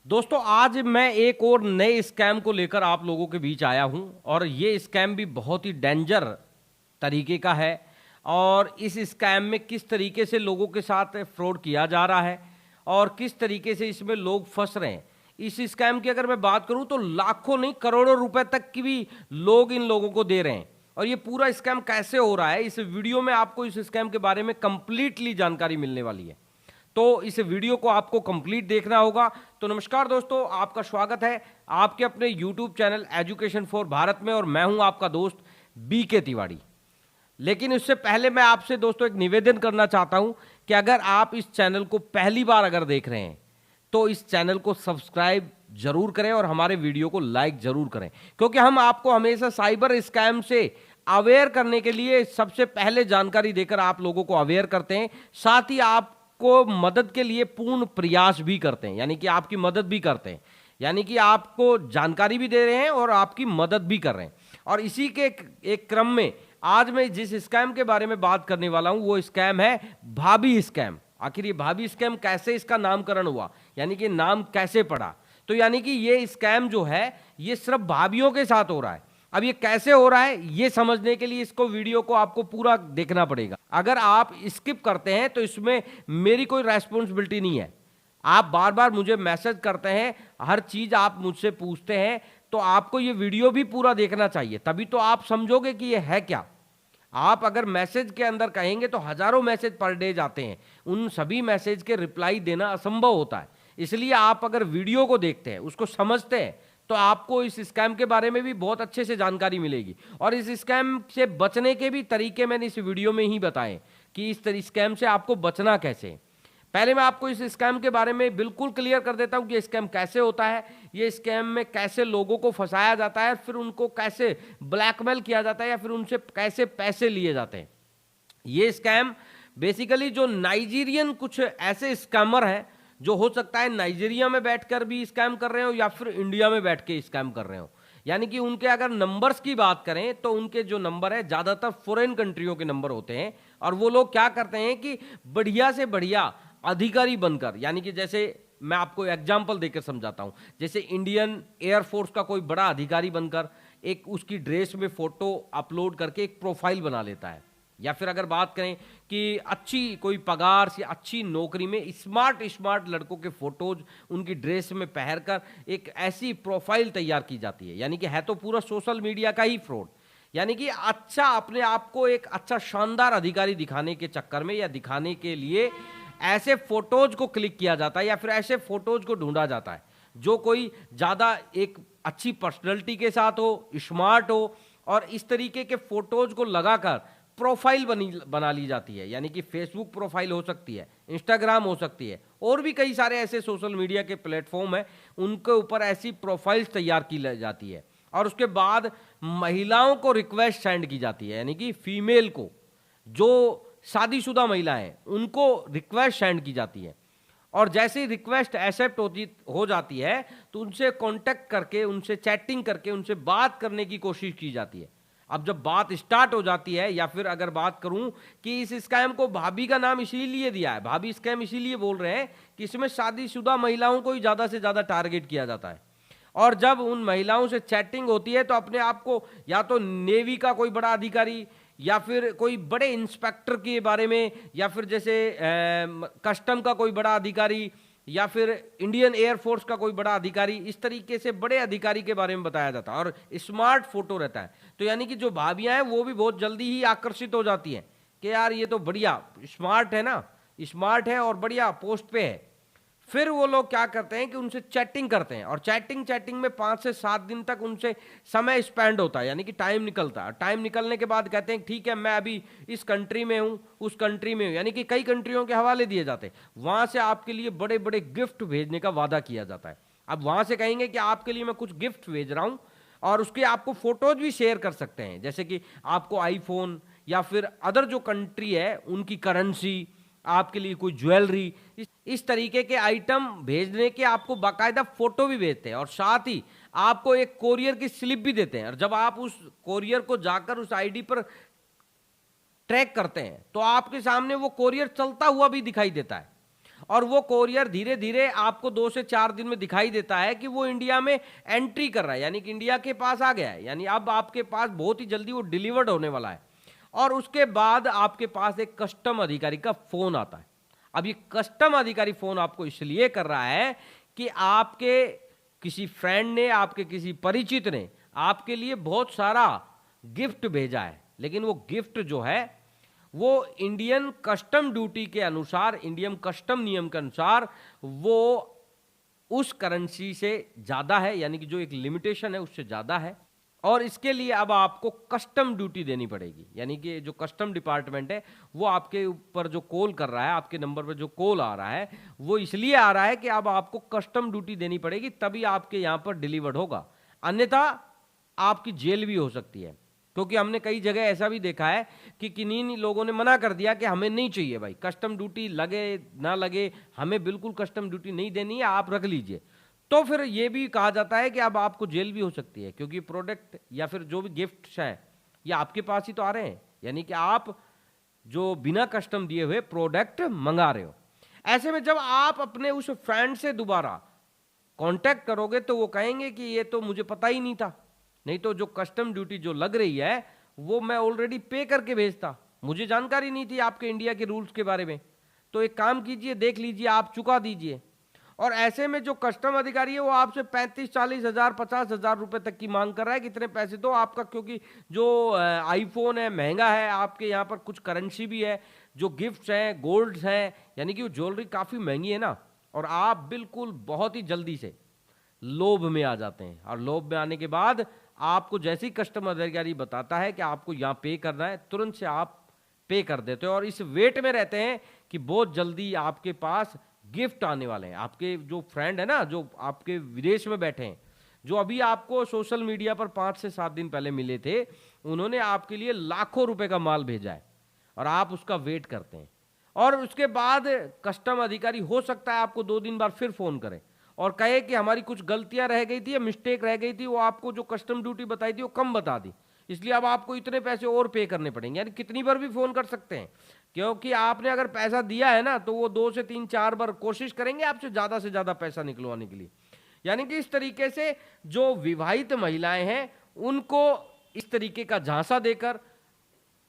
दोस्तों आज मैं एक और नए स्कैम को लेकर आप लोगों के बीच आया हूं और ये स्कैम भी बहुत ही डेंजर तरीके का है। और इस स्कैम में किस तरीके से लोगों के साथ फ्रॉड किया जा रहा है और किस तरीके से इसमें लोग फंस रहे हैं। इस स्कैम की अगर मैं बात करूं तो लाखों नहीं करोड़ों रुपए तक की भी लोग इन लोगों को दे रहे हैं। और ये पूरा स्कैम कैसे हो रहा है, इस वीडियो में आपको इस स्कैम के बारे में कंप्लीटली जानकारी मिलने वाली है। तो इस वीडियो को आपको कंप्लीट देखना होगा। तो नमस्कार दोस्तों, आपका स्वागत है आपके अपने YouTube channel education for Bharat में और मैं हूं आपका दोस्त BK तिवारी। लेकिन उससे पहले मैं आपसे दोस्तों एक निवेदन करना चाहता हूं कि अगर आप इस चैनल को पहली बार अगर देख रहे हैं तो इस चैनल को सब्सक्राइब जरूर करें और हमारे वीडियो को लाइक जरूर करें, क्योंकि हम आपको हमेशा साइबर स्कैम से अवेयर करने के लिए सबसे पहले जानकारी देकर आप लोगों को अवेयर करते हैं। साथ ही आपको मदद के लिए पूर्ण प्रयास भी करते हैं, यानी कि आपकी मदद भी करते हैं, यानी कि आपको जानकारी भी दे रहे हैं और आपकी मदद भी कर रहे हैं। और इसी के एक क्रम में आज मैं जिस स्कैम के बारे में बात करने वाला हूं वो स्कैम है भाभी स्कैम। आखिर ये भाभी स्कैम कैसे इसका नामकरण हुआ, यानी कि नाम कैसे पड़ा। तो यानी कि ये स्कैम जो है ये सिर्फ भाभीियों के साथ हो रहा है। अब ये कैसे हो रहा है ये समझने के लिए इसको वीडियो को आपको पूरा देखना पड़ेगा। अगर आप स्किप करते हैं तो इसमें मेरी कोई रेस्पॉन्सिबिलिटी नहीं है। आप बार बार मुझे मैसेज करते हैं, हर चीज आप मुझसे पूछते हैं, तो आपको ये वीडियो भी पूरा देखना चाहिए, तभी तो आप समझोगे कि ये है क्या। आप अगर मैसेज के अंदर कहेंगे तो हजारों मैसेज पर डे जाते हैं, उन सभी मैसेज के रिप्लाई देना असंभव होता है। इसलिए आप अगर वीडियो को देखते हैं, उसको समझते हैं, तो आपको इस स्कैम के बारे में भी बहुत अच्छे से जानकारी मिलेगी। और इस स्कैम से बचने के भी तरीके मैंने इस वीडियो में ही बताए कि इस स्कैम से आपको बचना कैसे। पहले मैं आपको इस स्कैम के बारे में बिल्कुल क्लियर कर देता हूं कि स्कैम कैसे होता है, ये स्कैम में कैसे लोगों को फंसाया जाता है, फिर उनको कैसे ब्लैकमेल किया जाता है या फिर उनसे कैसे पैसे लिए जाते हैं। ये स्कैम बेसिकली जो नाइजीरियन कुछ ऐसे स्कैमर हैं जो हो सकता है नाइजीरिया में बैठकर भी स्कैम कर रहे हो या फिर इंडिया में बैठ के स्कैम कर रहे हो। यानी कि उनके अगर नंबर्स की बात करें तो उनके जो नंबर है ज्यादातर फॉरेन कंट्रियों के नंबर होते हैं। और वो लोग क्या करते हैं कि बढ़िया से बढ़िया अधिकारी बनकर, यानी कि जैसे मैं आपको एग्जाम्पल देकर समझाता हूं, जैसे इंडियन एयरफोर्स का कोई बड़ा अधिकारी बनकर एक उसकी ड्रेस में फोटो अपलोड करके एक प्रोफाइल बना लेता है। या फिर अगर बात करें कि अच्छी कोई पगार से अच्छी नौकरी में स्मार्ट स्मार्ट लड़कों के फोटोज उनकी ड्रेस में पहनकर एक ऐसी प्रोफाइल तैयार की जाती है, यानी कि है तो पूरा सोशल मीडिया का ही फ्रॉड। यानी कि अच्छा अपने आप को एक अच्छा शानदार अधिकारी दिखाने के चक्कर में या दिखाने के लिए ऐसे फोटोज को क्लिक किया जाता है या फिर ऐसे फोटोज को ढूंढा जाता है जो कोई ज्यादा एक अच्छी पर्सनैलिटी के साथ हो, स्मार्ट हो, और इस तरीके के फोटोज को लगाकर प्रोफाइल बना ली जाती है। यानी कि फेसबुक प्रोफाइल हो सकती है, इंस्टाग्राम हो सकती है, और भी कई सारे ऐसे सोशल मीडिया के प्लेटफॉर्म है, उनके ऊपर ऐसी प्रोफाइल्स तैयार की जाती है। और उसके बाद महिलाओं को रिक्वेस्ट सेंड की जाती है, यानी कि फीमेल को, जो शादीशुदा महिला है उनको रिक्वेस्ट सेंड की जाती है। और जैसे ही रिक्वेस्ट एक्सेप्ट हो जाती है तो उनसे कांटेक्ट करके, उनसे चैटिंग करके, उनसे बात करने की कोशिश की जाती है। अब जब बात स्टार्ट हो जाती है, या फिर अगर बात करूं कि इस स्कैम को भाभी का नाम इसीलिए दिया है, भाभी स्कैम इसीलिए बोल रहे हैं कि इसमें शादीशुदा महिलाओं को ही ज्यादा से ज्यादा टारगेट किया जाता है। और जब उन महिलाओं से चैटिंग होती है तो अपने आप को या तो नेवी का कोई बड़ा अधिकारी या फिर कोई बड़े इंस्पेक्टर के बारे में, या फिर जैसे कस्टम का कोई बड़ा अधिकारी, या फिर इंडियन एयरफोर्स का कोई बड़ा अधिकारी, इस तरीके से बड़े अधिकारी के बारे में बताया जाता है। और स्मार्ट फोटो रहता है, तो यानी कि जो भाभियां हैं वो भी बहुत जल्दी ही आकर्षित हो जाती हैं कि यार ये तो बढ़िया स्मार्ट है ना, स्मार्ट है और बढ़िया पोस्ट पे है। फिर वो लोग क्या करते हैं कि उनसे चैटिंग करते हैं, और चैटिंग में 5 से 7 दिन तक उनसे समय स्पेंड होता है, यानी कि टाइम निकलता है। टाइम निकलने के बाद कहते हैं ठीक है मैं अभी इस कंट्री में हूं, उस कंट्री में हूं, यानी कि कई कंट्रियों के हवाले दिए जाते हैं। वहां से आपके लिए बड़े बड़े गिफ्ट भेजने का वादा किया जाता है। अब वहां से कहेंगे कि आपके लिए मैं कुछ गिफ्ट भेज रहा हूं, और उसके आपको फोटोज भी शेयर कर सकते हैं, जैसे कि आपको आईफोन या फिर अदर जो कंट्री है उनकी करेंसी, आपके लिए कोई ज्वेलरी, इस तरीके के आइटम भेजने के आपको बाकायदा फोटो भी भेजते हैं। और साथ ही आपको एक कोरियर की स्लिप भी देते हैं, और जब आप उस कोरियर को जाकर उस आईडी पर ट्रैक करते हैं तो आपके सामने वो कोरियर चलता हुआ भी दिखाई देता है। और वो कोरियर धीरे धीरे आपको 2 से 4 दिन में दिखाई देता है कि वो इंडिया में एंट्री कर रहा है, यानी कि इंडिया के पास आ गया है, यानी अब आपके पास बहुत ही जल्दी वो डिलीवर्ड होने वाला है। और उसके बाद आपके पास एक कस्टम अधिकारी का फोन आता है। अब ये कस्टम अधिकारी फोन आपको इसलिए कर रहा है कि आपके किसी फ्रेंड ने, आपके किसी परिचित ने आपके लिए बहुत सारा गिफ्ट भेजा है, लेकिन वो गिफ्ट जो है वो इंडियन कस्टम ड्यूटी के अनुसार, इंडियन कस्टम नियम के अनुसार वो उस करेंसी से ज्यादा है, यानी कि जो एक लिमिटेशन है उससे ज्यादा है। और इसके लिए अब आपको कस्टम ड्यूटी देनी पड़ेगी, यानी कि जो कस्टम डिपार्टमेंट है वो आपके ऊपर जो कॉल कर रहा है, आपके नंबर पर जो कॉल आ रहा है वो इसलिए आ रहा है कि अब आपको कस्टम ड्यूटी देनी पड़ेगी, तभी आपके यहां पर डिलीवर्ड होगा, अन्यथा आपकी जेल भी हो सकती है। क्योंकि हमने कई जगह ऐसा भी देखा है कि किन्हीं लोगों ने मना कर दिया कि हमें नहीं चाहिए भाई, कस्टम ड्यूटी लगे ना लगे, हमें बिल्कुल कस्टम ड्यूटी नहीं देनी है, आप रख लीजिए। तो फिर यह भी कहा जाता है कि अब आपको जेल भी हो सकती है, क्योंकि प्रोडक्ट या फिर जो भी गिफ्ट्स हैं ये आपके पास ही तो आ रहे हैं, यानी कि आप जो बिना कस्टम दिए हुए प्रोडक्ट मंगा रहे हो। ऐसे में जब आप अपने उस फ्रेंड से दोबारा कांटेक्ट करोगे तो वो कहेंगे कि ये तो मुझे पता ही नहीं था, नहीं तो जो कस्टम ड्यूटी जो लग रही है वो मैं ऑलरेडी पे करके भेजता, मुझे जानकारी नहीं थी आपके इंडिया के रूल्स के बारे में। तो एक काम कीजिए, देख लीजिए, आप चुका दीजिए। और ऐसे में जो कस्टम अधिकारी है वो आपसे 35-40 हजार 50 हजार रुपए तक की मांग कर रहा है, कितने पैसे दो आपका, क्योंकि जो आईफोन है महंगा है, आपके यहाँ पर कुछ करेंसी भी है, जो गिफ्ट्स हैं गोल्ड्स हैं, यानी कि वो ज्वेलरी काफी महंगी है ना, और आप बिल्कुल बहुत ही जल्दी से लोभ में आ जाते हैं। और लोभ में आने के बाद आपको जैसे ही कस्टम अधिकारी बताता है कि आपको यहाँ पे करना है, तुरंत से आप पे कर देते हो और इस वेट में रहते हैं कि बहुत जल्दी आपके पास गिफ्ट आने वाले हैं। आपके जो फ्रेंड है ना, जो आपके विदेश में बैठे हैं, जो अभी आपको सोशल मीडिया पर 5 से 7 दिन पहले मिले थे, उन्होंने आपके लिए लाखों रुपए का माल भेजा है और आप उसका वेट करते हैं। और उसके बाद कस्टम अधिकारी हो सकता है आपको 2 दिन बाद फिर फोन करें और कहे कि हमारी कुछ गलतियां रह गई थी या मिस्टेक रह गई थी, वो आपको जो कस्टम ड्यूटी बताई थी वो कम बता दी, इसलिए अब आपको इतने पैसे और पे करने पड़ेंगे। यानी कितनी बार भी फोन कर सकते हैं, क्योंकि आपने अगर पैसा दिया है ना तो वो 2 से 3-4 बार कोशिश करेंगे आपसे ज्यादा से ज्यादा पैसा निकलवाने के लिए। यानी कि इस तरीके से जो विवाहित महिलाएं हैं उनको इस तरीके का झांसा देकर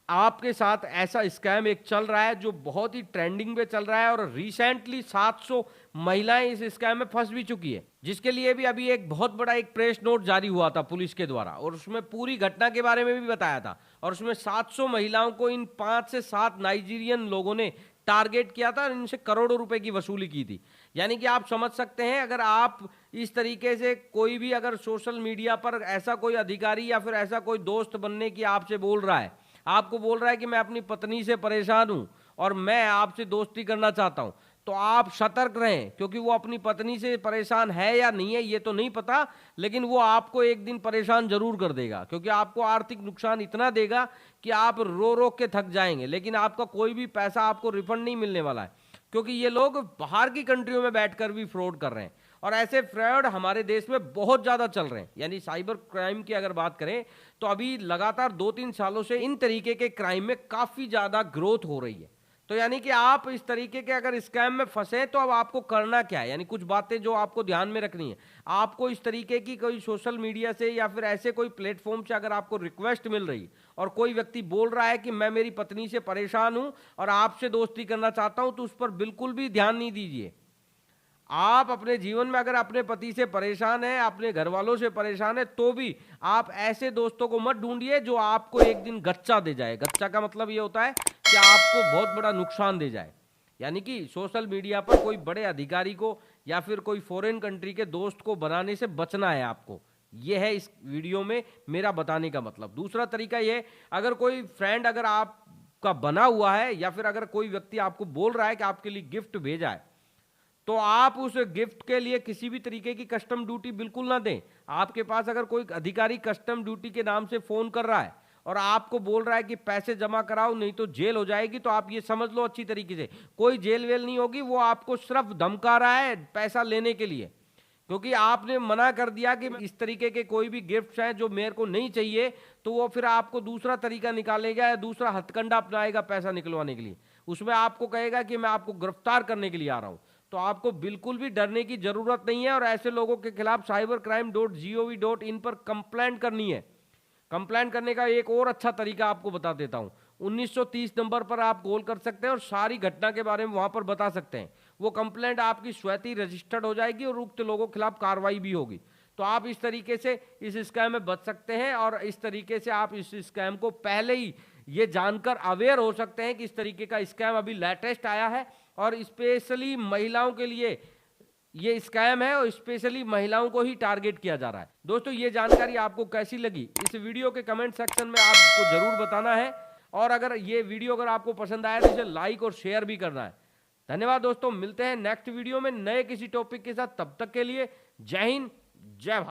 आपके साथ ऐसा स्कैम एक चल रहा है जो बहुत ही ट्रेंडिंग पे चल रहा है, और रिसेंटली 700 महिलाएं इस स्कैम में फंस भी चुकी है, जिसके लिए भी अभी एक बहुत बड़ा एक प्रेस नोट जारी हुआ था पुलिस के द्वारा, और उसमें पूरी घटना के बारे में भी बताया था। और उसमें 700 महिलाओं को इन 5 से 7 नाइजीरियन लोगों ने टारगेट किया था और इनसे करोड़ों रुपए की वसूली की थी। यानी कि आप समझ सकते हैं, अगर आप इस तरीके से कोई भी अगर सोशल मीडिया पर ऐसा कोई अधिकारी या फिर ऐसा कोई दोस्त बनने की आपसे बोल रहा है, आपको बोल रहा है कि मैं अपनी पत्नी से परेशान हूं और मैं आपसे दोस्ती करना चाहता हूं, तो आप सतर्क रहें, क्योंकि वो अपनी पत्नी से परेशान है या नहीं है ये तो नहीं पता, लेकिन वो आपको एक दिन परेशान जरूर कर देगा, क्योंकि आपको आर्थिक नुकसान इतना देगा कि आप रो रो के थक जाएंगे, लेकिन आपका कोई भी पैसा आपको रिफंड नहीं मिलने वाला है, क्योंकि ये लोग बाहर की कंट्रियों में बैठकर भी फ्रॉड कर रहे हैं। और ऐसे फ्रॉड हमारे देश में बहुत ज्यादा चल रहे हैं। यानी साइबर क्राइम की अगर बात करें तो अभी लगातार 2-3 सालों से इन तरीके के क्राइम में काफी ज्यादा ग्रोथ हो रही है। तो यानी कि आप इस तरीके के अगर स्कैम में फंसे तो अब आपको करना क्या है, यानी कुछ बातें जो आपको ध्यान में रखनी है। आपको इस तरीके की कोई सोशल मीडिया से या फिर ऐसे कोई प्लेटफॉर्म से अगर आपको रिक्वेस्ट मिल रही और कोई व्यक्ति बोल रहा है कि मैं मेरी पत्नी से परेशान हूं और आपसे दोस्ती करना चाहता हूं, तो उस पर बिल्कुल भी ध्यान नहीं दीजिए। आप अपने जीवन में अगर अपने पति से परेशान है, अपने घर वालों से परेशान है, तो भी आप ऐसे दोस्तों को मत ढूंढिए जो आपको एक दिन गच्चा दे जाए। गच्चा का मतलब ये होता है कि आपको बहुत बड़ा नुकसान दे जाए। यानी कि सोशल मीडिया पर कोई बड़े अधिकारी को या फिर कोई फॉरेन कंट्री के दोस्त को बनाने से बचना है आपको। यह है इस वीडियो में मेरा बताने का मतलब। दूसरा तरीका यह, अगर कोई फ्रेंड अगर आपका बना हुआ है या फिर अगर कोई व्यक्ति आपको बोल रहा है कि आपके लिए गिफ्ट भेजा है, तो आप उस गिफ्ट के लिए किसी भी तरीके की कस्टम ड्यूटी बिल्कुल ना दें। आपके पास अगर कोई अधिकारी कस्टम ड्यूटी के नाम से फोन कर रहा है और आपको बोल रहा है कि पैसे जमा कराओ नहीं तो जेल हो जाएगी, तो आप ये समझ लो अच्छी तरीके से कोई जेल वेल नहीं होगी, वो आपको सिर्फ धमका रहा है पैसा लेने के लिए, क्योंकि आपने मना कर दिया कि इस तरीके के कोई भी गिफ्ट्स हैं जो मेरे को नहीं चाहिए, तो वो फिर आपको दूसरा तरीका निकालेगा या दूसरा हथकंडा अपनाएगा पैसा निकलवाने के लिए। उसमें आपको कहेगा कि मैं आपको गिरफ्तार करने के लिए आ रहा हूं। तो आपको बिल्कुल भी डरने की जरूरत नहीं है और ऐसे लोगों के खिलाफ cybercrime.gov.in पर कंप्लेंट करनी है। कंप्लेंट करने का एक और अच्छा तरीका आपको बता देता हूं। 1930 नंबर पर आप कॉल कर सकते हैं और सारी घटना के बारे में वहां पर बता सकते हैं। वो कंप्लेंट आपकी स्वतः ही रजिस्टर्ड हो जाएगी और उक्त लोगों के खिलाफ कार्रवाई भी होगी। तो आप इस तरीके से इस स्कैम में बच सकते हैं और इस तरीके से आप इस स्कैम को पहले ही ये जानकर अवेयर हो सकते हैं कि इस तरीके का स्कैम अभी लेटेस्ट आया है और स्पेशली महिलाओं के लिए ये स्कैम है और स्पेशली महिलाओं को ही टारगेट किया जा रहा है। दोस्तों, ये जानकारी आपको कैसी लगी इस वीडियो के कमेंट सेक्शन में आपको जरूर बताना है और अगर ये वीडियो अगर आपको पसंद आया तो इसे लाइक और शेयर भी करना है। धन्यवाद दोस्तों, मिलते हैं नेक्स्ट वीडियो में नए किसी टॉपिक के साथ। तब तक के लिए जय हिंद, जय भारत।